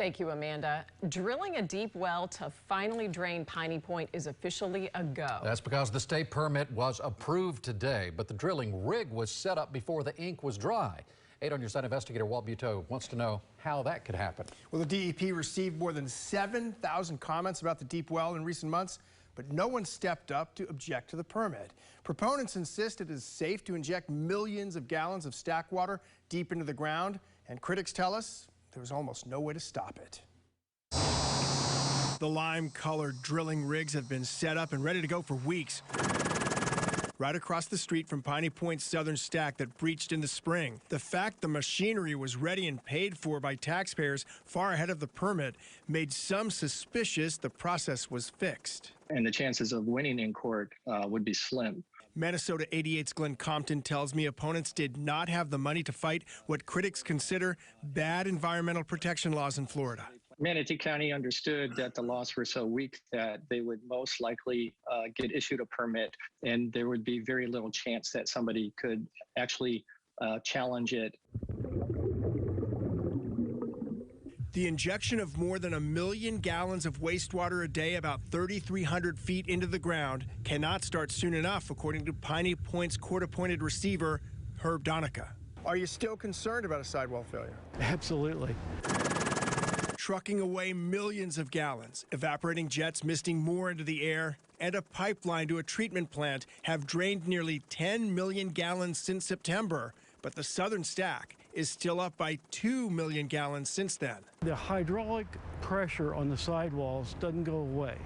Thank you, Amanda. Drilling a deep well to finally drain Piney Point is officially a go. That's because the state permit was approved today, but the drilling rig was set up before the ink was dry. 8 on your side investigator Walt Buteau wants to know how that could happen. Well, the DEP received more than 7,000 comments about the deep well in recent months, but no one stepped up to object to the permit. Proponents insist it is safe to inject millions of gallons of stack water deep into the ground, and critics tell us there was almost no way to stop it. The lime-colored drilling rigs have been set up and ready to go for weeks, right across the street from Piney Point's southern stack that breached in the spring. The fact the machinery was ready and paid for by taxpayers far ahead of the permit made some suspicious the process was fixed. And the chances of winning in court would be slim. Minnesota 88's Glenn Compton tells me opponents did not have the money to fight what critics consider bad environmental protection laws in Florida. Manatee County understood that the laws were so weak that they would most likely get issued a permit, and there would be very little chance that somebody could actually challenge it. The injection of more than 1 million gallons of wastewater a day about 3,300 feet into the ground cannot start soon enough, according to Piney Point's court-appointed receiver, Herb Donica. Are you still concerned about a sidewall failure? Absolutely. Trucking away millions of gallons, evaporating jets misting more into the air, and a pipeline to a treatment plant have drained nearly 10 million gallons since September. But the southern stack is still up by 2 million gallons since then. The hydraulic pressure on the sidewalls doesn't go away.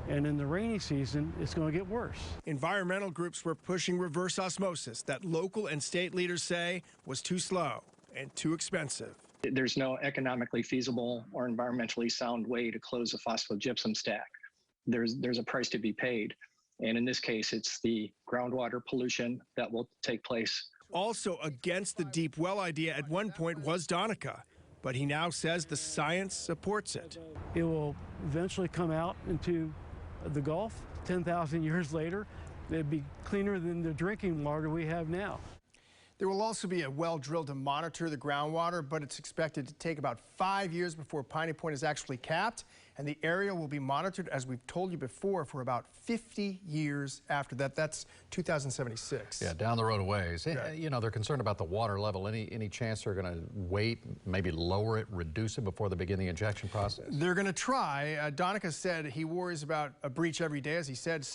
And in the rainy season, it's going to get worse. Environmental groups were pushing reverse osmosis that local and state leaders say was too slow and too expensive. There's no economically feasible or environmentally sound way to close a phosphogypsum stack. There's a price to be paid. And in this case, it's the groundwater pollution that will take place. Also against the deep well idea at one point was Donica, but he now says the science supports it. It will eventually come out into the Gulf 10,000 years later. It'd be cleaner than the drinking water we have now. There will also be a well drilled to monitor the groundwater, but it's expected to take about 5 years before Piney Point is actually capped, and the area will be monitored, as we've told you before, for about 50 years after that. That's 2076. Yeah, down the road a ways. Yeah. You know, they're concerned about the water level. Any chance they're going to wait, maybe lower it, reduce it before they begin the injection process? They're going to try. Donica said he worries about a breach every day, as he said,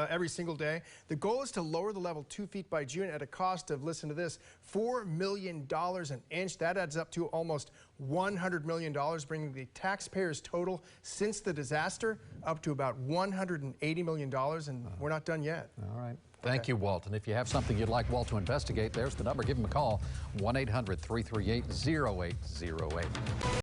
every single day. The goal is to lower the level 2 feet by June at a cost of, listen to this, $4 million an inch. That adds up to almost $100 million, bringing the taxpayers' total since the disaster up to about $180 million, and we're not done yet. All right. Thank you, Walt. And if you have something you'd like Walt to investigate, there's the number. Give him a call, 1-800-338-0808.